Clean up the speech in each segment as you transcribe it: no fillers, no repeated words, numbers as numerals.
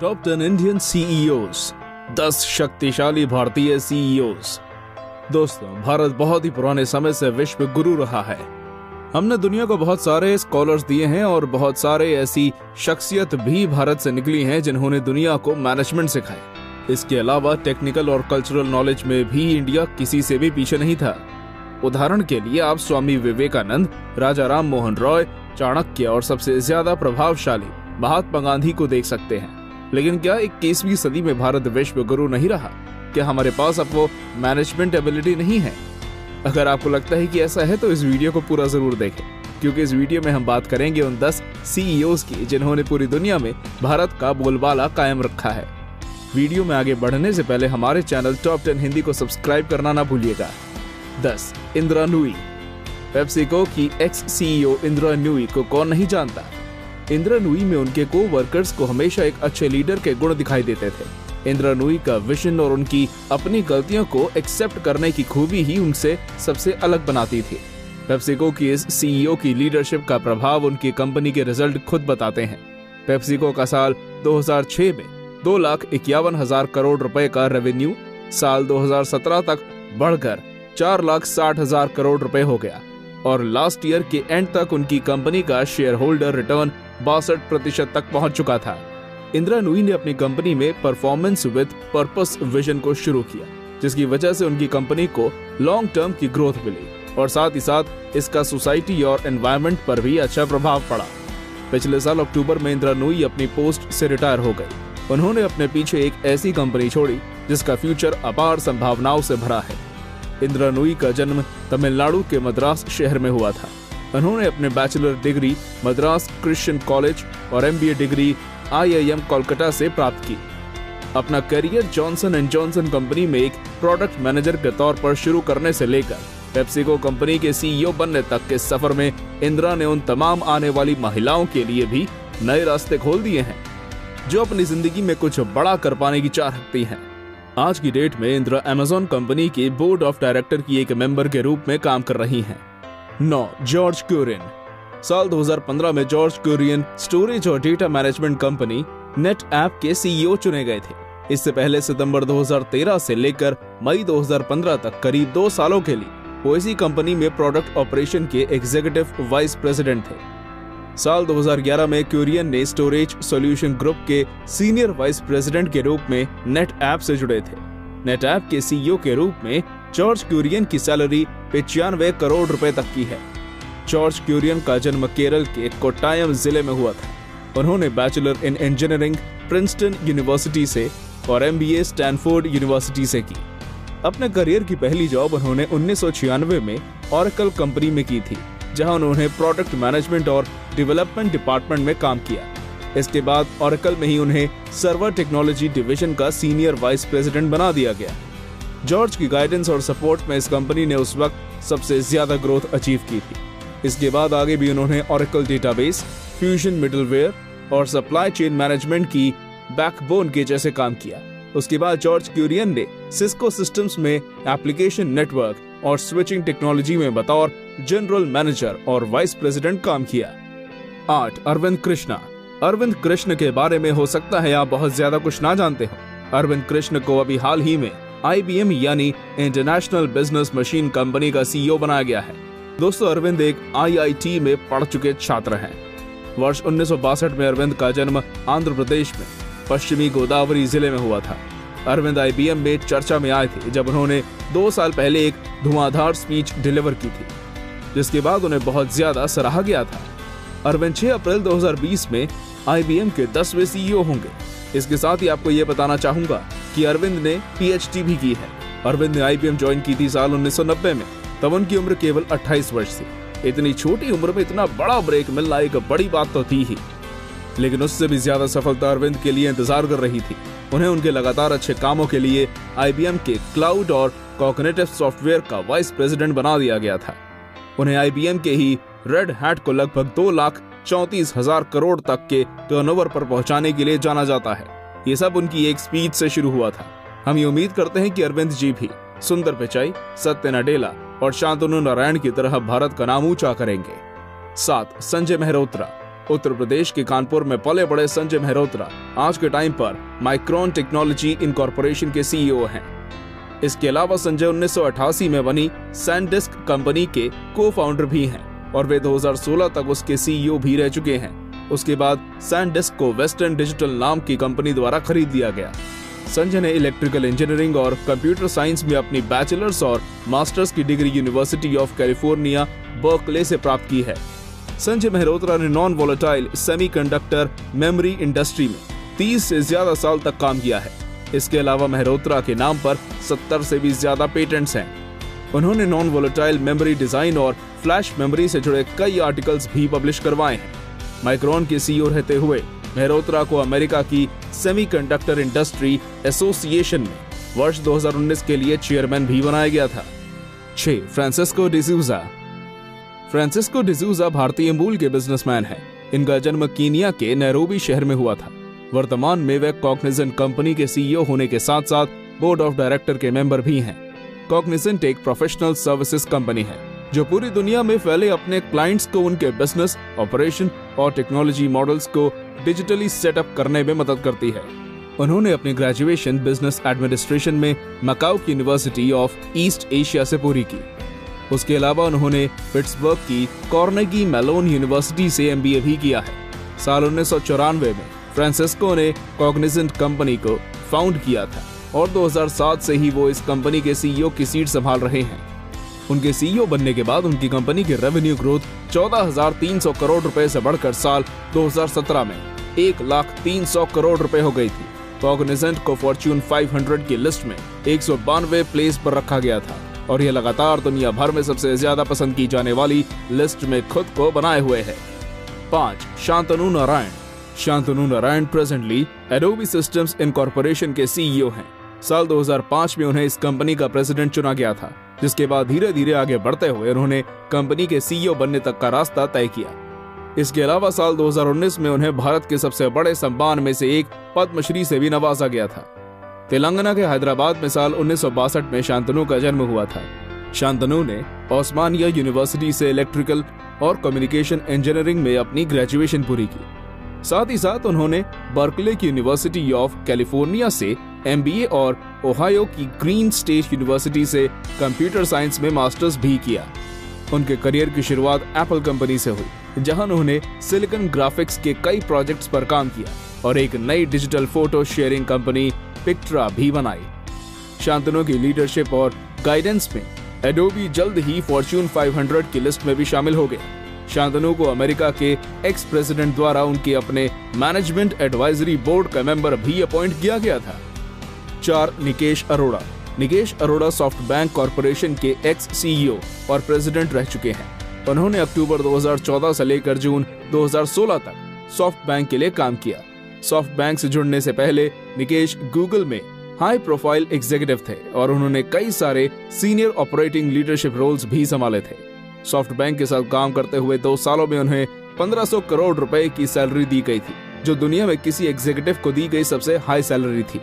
Top 10 Indian CEOs, 10 शक्तिशाली भारतीय CEOs. दोस्तों, भारत बहुत ही पुराने समय से विश्व गुरु रहा है। हमने दुनिया को बहुत सारे स्कॉलर्स दिए हैं और बहुत सारे ऐसी शख्सियत भी भारत से निकली हैं जिन्होंने दुनिया को मैनेजमेंट सिखाई। इसके अलावा टेक्निकल और कल्चरल नॉलेज में भी इंडिया किसी से भी पीछे नहीं था। उदाहरण के लिए आप स्वामी विवेकानंद, राजा राम मोहन रॉय, चाणक्य और सबसे ज्यादा प्रभावशाली महात्मा गांधी को देख सकते हैं। लेकिन क्या 21वीं सदी में भारत विश्व गुरु नहीं रहा? क्या हमारे पास अब वो मैनेजमेंट एबिलिटी नहीं है? अगर आपको लगता है कि ऐसा है तो इस वीडियो को पूरा जरूर देखें, क्योंकि इस वीडियो में हम बात करेंगे उन 10 सीईओज की जिन्होंने पूरी दुनिया में भारत का बोलबाला कायम रखा है। वीडियो में आगे बढ़ने से पहले हमारे चैनल टॉप 10 हिंदी को सब्सक्राइब करना ना भूलिएगा। 10. इंदिरा नूई। पेप्सिको की एक्स सीईओ इंदिरा नूई को कौन नहीं जानता। इंदिरा नूई में उनके को वर्कर्स को हमेशा एक अच्छे लीडर के गुण दिखाई देते थे। इंदिरा नूई का विजन और उनकी अपनी गलतियों को एक्सेप्ट करने की खूबी ही उनसे सबसे अलग बनाती थी। पेप्सिको की इस सीईओ की लीडरशिप का प्रभाव उनकी कंपनी के रिजल्ट खुद बताते हैं। पेप्सिको का साल 2006 में 2,51,000 करोड़ रुपए का रेवेन्यू साल 2017 तक बढ़कर 4,60,000 करोड़ रुपए हो गया और लास्ट ईयर के एंड तक उनकी कंपनी का शेयर होल्डर रिटर्न 62% तक पहुंच चुका था। इंदिरा नूई ने अपनी कंपनी में परफॉर्मेंस विद पर्पस विजन को शुरू किया, जिसकी वजह से उनकी कंपनी को लॉन्ग टर्म की ग्रोथ मिली और साथ ही साथ इसका सोसाइटी और एनवायरनमेंट पर भी अच्छा प्रभाव पड़ा। पिछले साल अक्टूबर में इंदिरा नूई अपनी पोस्ट से रिटायर हो गई। उन्होंने अपने पीछे एक ऐसी कंपनी छोड़ी जिसका फ्यूचर अपार संभावनाओं से भरा है। इंदिरा नूई का जन्म तमिलनाडु के मद्रास शहर में हुआ था। उन्होंने अपने bachelor degree Madras Christian college और एमबीए डिग्री IIM कोलकाता से प्राप्त की। अपना career Johnson and Johnson company में एक प्रोडक्ट मैनेजर के तौर पर शुरू करने से लेकर पेप्सिको कंपनी के सीईओ बनने तक के सफर में इंदिरा ने उन तमाम आने वाली महिलाओं के लिए भी नए रास्ते खोल दिए हैं जो अपनी जिंदगी में कुछ बड़ा कर पाने की चाह रखती हैं। आज की डेट में इंदिरा अमेज़न कंपनी के बोर्ड ऑफ डायरेक्टर की एक मेंबर के रूप में काम कर रही हैं। 9. जॉर्ज क्यूरियन। साल 2015 में जॉर्ज क्यूरियन स्टोरेज और डेटा मैनेजमेंट कंपनी नेटऐप के सीईओ चुने गए थे। इससे पहले सितंबर 2013 से लेकर मई 2015 तक करीब 2 सालों के लिए वो इसी कंपनी में प्रोडक्ट ऑपरेशन के एग्जीक्यूटिव वाइस प्रेसिडेंट थे। साल 2011 में क्यूरियन ने स्टोरेज सॉल्यूशन ग्रुप के सीनियर वाइस प्रेसिडेंट के रूप में नेटऐप से जुड़े थे। नेटऐप के सीईओ के रूप में जॉर्ज क्यूरियन की सैलरी 95 करोड़ रुपए तक की है। जॉर्ज क्यूरियन का जन्म केरल के कोट्टायम जिले में हुआ था। उन्होंने bachelor in engineering Princeton university से और MBA स्टैनफोर्ड यूनिवर्सिटी से की। अपने करियर की पहली जॉब उन्होंने 1996 में ऑरेकल कंपनी में की थी, जहां उन्होंने प्रोडक्ट मैनेजमेंट और डेवलपमेंट डिपार्टमेंट में काम किया। इसके बाद ऑरेकल में ही उन्हें सर्वर टेक्नोलॉजी डिवीजन का सीनियर वाइस प्रेसिडेंट बना दिया गया। जॉर्ज की गाइडेंस और सपोर्ट में इस कंपनी ने उस वक्त सबसे ज्यादा ग्रोथ अचीव की थी। इसके बाद आगे भी उन्होंने ऑरेकल डेटाबेस, फ्यूजन मिडलवेयर और सप्लाई चेन मैनेजमेंट की बैकबोन के जैसे काम किया। उसके बाद जॉर्ज क्यूरियन ने सिस्को सिस्टम्स में एप्लीकेशन नेटवर्क और स्विचिंग टेक्नोलॉजी में बतौर जनरल मैनेजर और वाइस प्रेसिडेंट काम किया। 8. अरविंद कृष्णा। अरविंद कृष्ण के बारे में हो सकता है आप बहुत ज्यादा कुछ ना जानते हो। अरविंद कृष्ण को अभी हाल ही में IBM यानी इंटरनेशनल बिजनेस मशीन कंपनी का सीईओ बनाया गया है। दोस्तों, अरविंद एक IIT में पढ़ चुके छात्र हैं। वर्ष 1962 में अरविंद का जन्म आंध्र प्रदेश में पश्चिमी गोदावरी जिले में हुआ था। अरविंद IBM में चर्चा में आए थे जब उन्होंने 2 साल पहले एक धुआंधार स्पीच डिलीवर की थी, जिसके बाद उन्हें बहुत ज्यादा सराहा गया था। अरविंद 6 अप्रैल 2020 में IBM के 10वें सीईओ होंगे। इसके साथ ही आपको ये बताना चाहूंगा कि अरविंद ने PhD भी की है। अरविंद ने IBM ज्वाइन की थी साल 1990 में, तब उनकी उम्र केवल 28 वर्ष थी। इतनी छोटी उम्र में इतना बड़ा ब्रेक मिलना एक बड़ी बात तो थी ही, लेकिन उससे भी ज्यादा सफलता अरविंद के लिए इंतजार कर रही थी। उन्हें उनके लगातार अच्छे कामों के लिए IBM के क्लाउड और कॉग्निटिव सॉफ्टवेयर का वाइस प्रेसिडेंट बना दिया गया था। उन्हें IBM के ही रेड हैट को लगभग 2,34,000 करोड़ तक के टर्नओवर पर पहुंचाने के लिए जाना जाता है। ये सब उनकी एक स्पीच से शुरू हुआ था। हम ये उम्मीद करते हैं कि अरविंद जी भी सुंदर पिचाई, सत्य नडेला और शांतनु नारायण की तरह भारत का नाम ऊंचा करेंगे। 7. संजय मेहरोत्रा। उत्तर प्रदेश के कानपुर में पले बड़े संजय मेहरोत्रा आज के टाइम पर माइक्रोन टेक्नोलॉजी इनकॉर्पोरेशन के सीईओ हैं। इसके अलावा संजय 1988 में बनी सैनडिस्क कंपनी के को फाउंडर भी हैं और वे 2016 तक उसके सीईओ भी रह चुके हैं। उसके बाद सैनडिस्क को वेस्टर्न डिजिटल नाम की कंपनी द्वारा खरीद लिया गया। संजय ने इलेक्ट्रिकल इंजीनियरिंग और कंप्यूटर साइंस में अपनी बैचलर्स और मास्टर्स की degree university of California Berkeley से प्राप्त की है। संजय मेहरोत्रा ने non volatile semiconductor memory industry में 30 से ज्यादा साल तक काम किया है। इसके अलावा मेहरोत्रा के नाम पर 70 से भी ज्यादा पेटेंट्स हैं। उन्होंने नॉन वोलेटाइल मेमोरी डिजाइन और फ्लैश मेमोरी से जुड़े कई आर्टिकल्स भी पब्लिश करवाए हैं। माइक्रोन के सीईओ रहते हुए मेहरोत्रा को अमेरिका की सेमीकंडक्टर इंडस्ट्री एसोसिएशन में वर्ष 2019 के लिए चेयरमैन भी बनाया गया था। 6. फ्रांसिस्को डिसूजा। फ्रांसिस्को डिसूजा भारतीय मूल के बिजनेसमैन हैं। इनका जन्म कीनिया के नैरोबी शहर में हुआ था। वर्तमान में वे कॉग्निजेंट कंपनी के सीईओ होने के साथ साथ बोर्ड ऑफ डायरेक्टर के मेंबर भी हैं। कॉग्निजेंट एक प्रोफेशनल सर्विसेज कंपनी है जो पूरी दुनिया में फैले अपने क्लाइंट्स को उनके बिजनेस, ऑपरेशन और टेक्नोलॉजी मॉडल्स को डिजिटली सेटअप करने में मदद करती है। उन्होंने अपनी ग्रेजुएशन बिजनेस एडमिनिस्ट्रेशन में मकाऊ की यूनिवर्सिटी ऑफ ईस्ट एशिया से पूरी की। उसके अलावा उन्होंने पिट्सबर्ग की कार्नेगी मेलोन यूनिवर्सिटी से एमबीए भी किया है। साल 1994 में फ्रांसिस्को ने कॉग्निजेंट कंपनी को फाउंड किया था और 2007 से ही वो इस कंपनी के सीईओ की सीट संभाल रहे हैं। उनके सीईओ बनने के बाद उनकी कंपनी की रेवेन्यू ग्रोथ 14,300 करोड़ रुपए से बढ़कर साल 2017 में 1,300,000 करोड़ रुपए हो गई थी। कॉग्निजेंट को फॉर्च्यून 500 की लिस्ट में 192वें प्लेस पर रखा गया था और यह लगातार दुनिया भर में सबसे ज्यादा पसंद की जाने वाली लिस्ट में खुद को बनाए हुए है। 5. Shantanu Narayan. Shantanu Narayan presently Adobe systems incorporation के सीईओ हैं। साल 2005 में उन्हें इस कंपनी का प्रेसिडेंट चुना गया था, जिसके बाद धीरे धीरे आगे बढ़ते हुए उन्होंने कंपनी के सीईओ बनने तक का रास्ता तय किया। इसके अलावा साल 2019 में उन्हें भारत के सबसे बड़े सम्मान में से एक पद्मश्री से भी नवाजा गया था। तेलंगाना के हैदराबाद में साल 1962 में शांतनु का जन्म हुआ था। शांतनु ने ओस्मानिया यूनिवर्सिटी से इलेक्ट्रिकल और कम्युनिकेशन इंजीनियरिंग में अपनी ग्रेजुएशन पूरी की। साथ ही साथ उन्होंने बर्कले की यूनिवर्सिटी ऑफ कैलिफोर्निया से एमबीए और ओहायो की ग्रीन स्टेट यूनिवर्सिटी से कंप्यूटर साइंस में मास्टर्स भी किया। उनके करियर की शुरुआत एप्पल कंपनी से हुई, जहां उन्होंने सिलिकॉन ग्राफिक्स के कई प्रोजेक्ट्स पर काम किया और एक नई डिजिटल फोटो शेयरिंग कंपनी पिक्ट्रा भी बनाई। शांतनु की लीडरशिप और गाइडेंस में एडोबी जल्द ही फॉर्च्यून 500 की लिस्ट में भी शामिल हो गया। शांतनु को अमेरिका के एक्स प्रेसिडेंट द्वारा उनके अपने मैनेजमेंट एडवाइजरी बोर्ड का मेंबर भी अपॉइंट किया गया था। 4. निकेश अरोड़ा। निकेश अरोड़ा सॉफ्टबैंक कॉर्पोरेशन के एक्स सीईओ और प्रेसिडेंट रह चुके हैं। उन्होंने अक्टूबर 2014 से लेकर जून 2016 तक सॉफ्टबैंक के लिए काम किया। सॉफ्टबैंक से जुड़ने से पहले निकेश गूगल में हाई प्रोफाइल एग्जीक्यूटिव थे और उन्होंने कई सारे सीनियर ऑपरेटिंग लीडरशिप रोल्स भी संभाले थे। सॉफ्टबैंक के साथ काम करते हुए 2 सालों में उन्हें 1500 करोड़ रुपए की सैलरी दी गई थी, जो दुनिया में किसी एग्जीक्यूटिव को दी गई सबसे हाई सैलरी थी।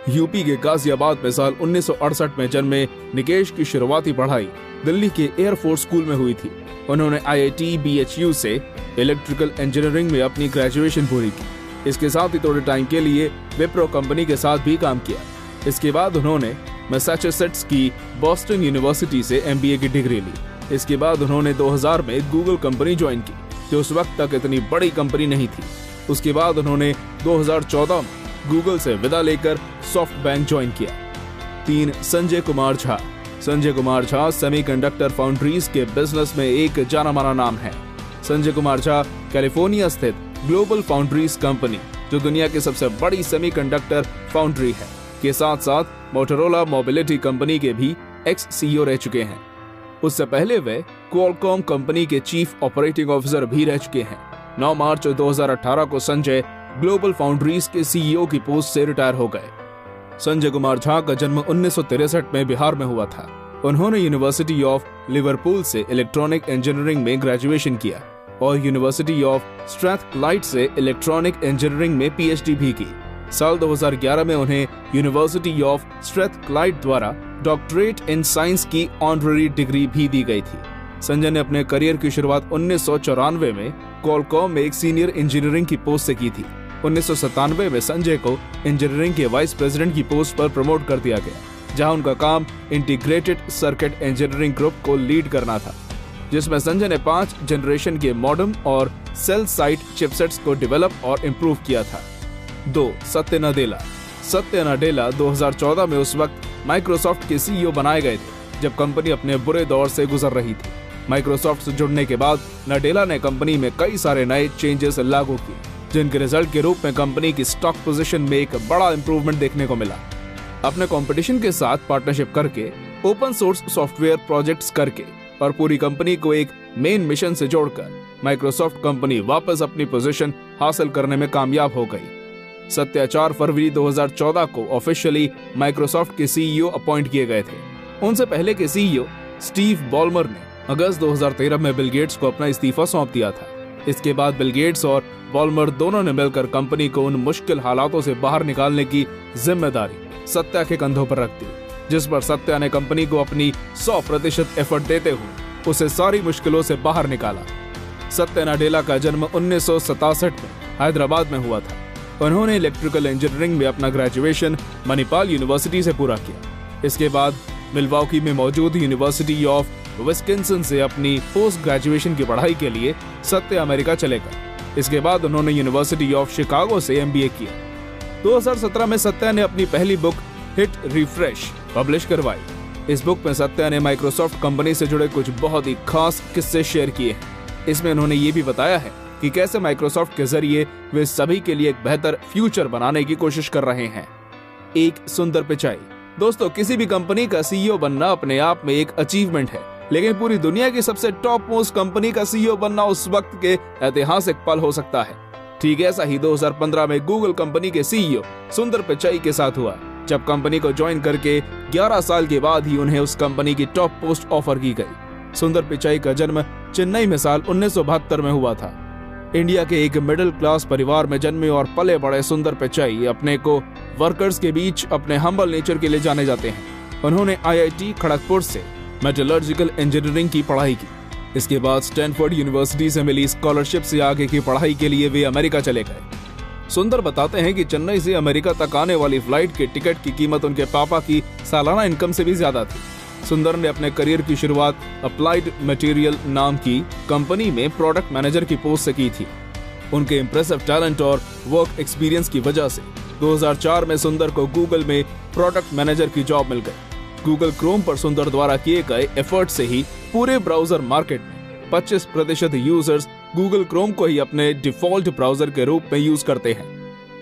यूपी के गाजियाबाद में साल 1968 में जन्मे निकेश की शुरुआती पढ़ाई दिल्ली के एयरफोर्स स्कूल में हुई थी। उन्होंने IIT BHU से इलेक्ट्रिकल इंजीनियरिंग में अपनी ग्रेजुएशन पूरी की। इसके साथ ही थोड़े टाइम के लिए विप्रो कंपनी के साथ भी काम किया। इसके बाद उन्होंने मैसाचुसेट्स की बॉस्टन यूनिवर्सिटी से MBA की डिग्री ली। इसके बाद उन्होंने 2000 में गूगल कंपनी ज्वाइन की, जो उस वक्त तक इतनी बड़ी कंपनी नहीं थी। उसके बाद उन्होंने 2014 में गूगल से विदा लेकर सॉफ्टबैंक ज्वाइन किया। 3. संजय कुमार झा। संजय कुमार झा सेमीकंडक्टर फाउंड्रीज के बिजनेस में एक जाना माना नाम है। संजय कुमार झा कैलिफोर्निया स्थित ग्लोबल फाउंड्रीज कंपनी, जो दुनिया की सबसे बड़ी सेमीकंडक्टर फाउंड्री है, के साथ साथ मोटोरोला मोबिलिटी कंपनी के भी एक्स सीईओ रह चुके हैं। उससे पहले वे क्वालकॉम कंपनी के चीफ ऑपरेटिंग ऑफिसर भी रह चुके हैं। 9 मार्च 2018 को संजय ग्लोबल फाउंड्रीज के सीईओ की पोस्ट से रिटायर हो गए। संजय कुमार झा का जन्म 1963 में बिहार में हुआ था। उन्होंने यूनिवर्सिटी ऑफ लिवरपूल से इलेक्ट्रॉनिक इंजीनियरिंग में ग्रेजुएशन किया और यूनिवर्सिटी ऑफ स्ट्रैथक्लाइड से इलेक्ट्रॉनिक इंजीनियरिंग में PhD भी की। साल 2011 में उन्हें यूनिवर्सिटी ऑफ स्ट्रैथक्लाइड द्वारा डॉक्टरेट इन साइंस की ऑनररी डिग्री भी दी गई थी। संजय ने अपने करियर की शुरुआत 1994 में क्वालकॉम में एक सीनियर इंजीनियरिंग की पोस्ट से की थी। 1997 में संजय को इंजीनियरिंग के वाइस प्रेसिडेंट की पोस्ट पर प्रमोट कर दिया गया, जहां उनका काम इंटीग्रेटेड सर्किट इंजीनियरिंग ग्रुप को लीड करना था, जिसमें संजय ने 5 जनरेशन के मॉडेम और सेल साइट चिपसेट्स को डेवलप और इम्प्रूव किया था। 2. सत्य नाडेला। सत्य नाडेला 2014 में उस वक्त माइक्रोसॉफ्ट के सीईओ बनाए गए थे जब कंपनी अपने बुरे दौर से गुजर रही थी। माइक्रोसॉफ्ट से जुड़ने के बाद नाडेला ने कंपनी में कई सारे नए चेंजेस लागू किए, जिनके रिजल्ट के रूप में कंपनी की स्टॉक पोजीशन में एक बड़ा इंप्रूवमेंट देखने को मिला। अपने कंपटीशन के साथ पार्टनरशिप करके, ओपन सोर्स सॉफ्टवेयर प्रोजेक्ट्स करके और पूरी कंपनी को एक मेन मिशन से जोड़कर माइक्रोसॉफ्ट कंपनी वापस अपनी पोजीशन हासिल करने में कामयाब हो गई। सत्य 4 फरवरी 2014 को ऑफिशियली माइक्रोसॉफ्ट के सीईओ अपॉइंट किए गए थे। उनसे पहले के सीईओ स्टीव बॉलमर ने अगस्त 2013 में बिल गेट्स को अपना इस्तीफा सौंप दिया था। इसके बाद बिल गेट्स और बॉलमर दोनों ने मिलकर कंपनी को उन मुश्किल हालातों से बाहर निकालने की जिम्मेदारी सत्या के कंधों पर रख दी, जिस पर सत्या ने कंपनी को अपनी 100% एफर्ट देते हुए उसे सारी मुश्किलों से बाहर निकाला। सत्य नाडेला का जन्म 1967 में हैदराबाद में हुआ था। उन्होंने इलेक्ट्रिकल इंजीनियरिंग में अपना ग्रेजुएशन मणिपाल यूनिवर्सिटी से पूरा किया। इसके बाद मिल्वॉकी में मौजूद यूनिवर्सिटी ऑफ विस्कॉन्सिन से अपनी पोस्ट ग्रेजुएशन की पढ़ाई के लिए सत्य अमेरिका चले गए। इसके बाद उन्होंने यूनिवर्सिटी ऑफ शिकागो से MBA किया। 2017 में सत्या ने अपनी पहली बुक हिट रिफ्रेश पब्लिश करवाई। इस बुक में सत्या ने माइक्रोसॉफ्ट कंपनी से जुड़े कुछ बहुत ही खास किस्से शेयर किए हैं। इसमें उन्होंने ये भी बताया है कि कैसे माइक्रोसॉफ्ट के जरिए वे सभी के लिए एक बेहतर फ्यूचर बनाने की कोशिश कर रहे हैं। एक सुंदर पिचाई। दोस्तों, किसी भी कंपनी का सीईओ बनना अपने आप में एक अचीवमेंट है, लेकिन पूरी दुनिया की सबसे टॉप मोस्ट कंपनी का सीईओ बनना उस वक्त के ऐतिहासिक पल हो सकता है। ठीक ऐसा ही 2015 में गूगल कंपनी के सीईओ सुंदर पिचाई के साथ हुआ, जब कंपनी को ज्वाइन करके 11 साल के बाद ही उन्हें उस कंपनी की टॉप पोस्ट ऑफर की गई। सुंदर पिचाई का जन्म चेन्नई में साल 1972 में हुआ था। इंडिया के एक मिडिल क्लास परिवार में जन्मे और पले बड़े सुंदर पिचाई अपने को वर्कर्स के बीच अपने हम्बल नेचर के लिए जाने जाते हैं। उन्होंने IIT खड़गपुर से मेटलर्जिकल इंजीनियरिंग की पढ़ाई की। इसके बाद स्टैनफोर्ड यूनिवर्सिटी से मिली स्कॉलरशिप से आगे की पढ़ाई के लिए वे अमेरिका चले गए। सुंदर बताते हैं कि चेन्नई से अमेरिका तक आने वाली फ्लाइट के टिकट की कीमत उनके पापा की सालाना इनकम से भी ज्यादा थी। सुंदर ने अपने करियर की शुरुआत अप्लाइड मटेरियल नाम की कंपनी में प्रोडक्ट मैनेजर की पोस्ट से की थी। उनके इम्प्रेसिव टैलेंट और वर्क एक्सपीरियंस की वजह से 2004 में सुंदर को गूगल में प्रोडक्ट मैनेजर की जॉब मिल गई। गूगल क्रोम पर सुंदर द्वारा किए गए एफर्ट से ही पूरे ब्राउजर मार्केट में 25% यूजर्स गूगल क्रोम को ही अपने डिफॉल्ट ब्राउजर के रूप में यूज करते हैं।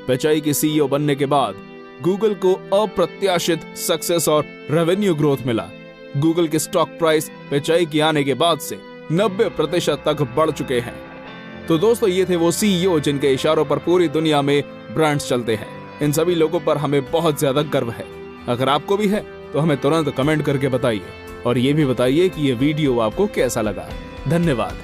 पिचाई के सीईओ बनने के बाद गूगल को अप्रत्याशित सक्सेस और रेवेन्यू ग्रोथ मिला। गूगल के स्टॉक प्राइस पिचाई के आने के बाद से 90% तक बढ़ चुके हैं। तो दोस्तों, ये थे वो सीईओ जिनके इशारों पर पूरी दुनिया में ब्रांड्स चलते हैं। इन सभी लोगों पर हमें बहुत ज्यादा गर्व है। अगर आपको भी है तो हमें तुरंत कमेंट करके बताइए और ये भी बताइए कि ये वीडियो आपको कैसा लगा। धन्यवाद।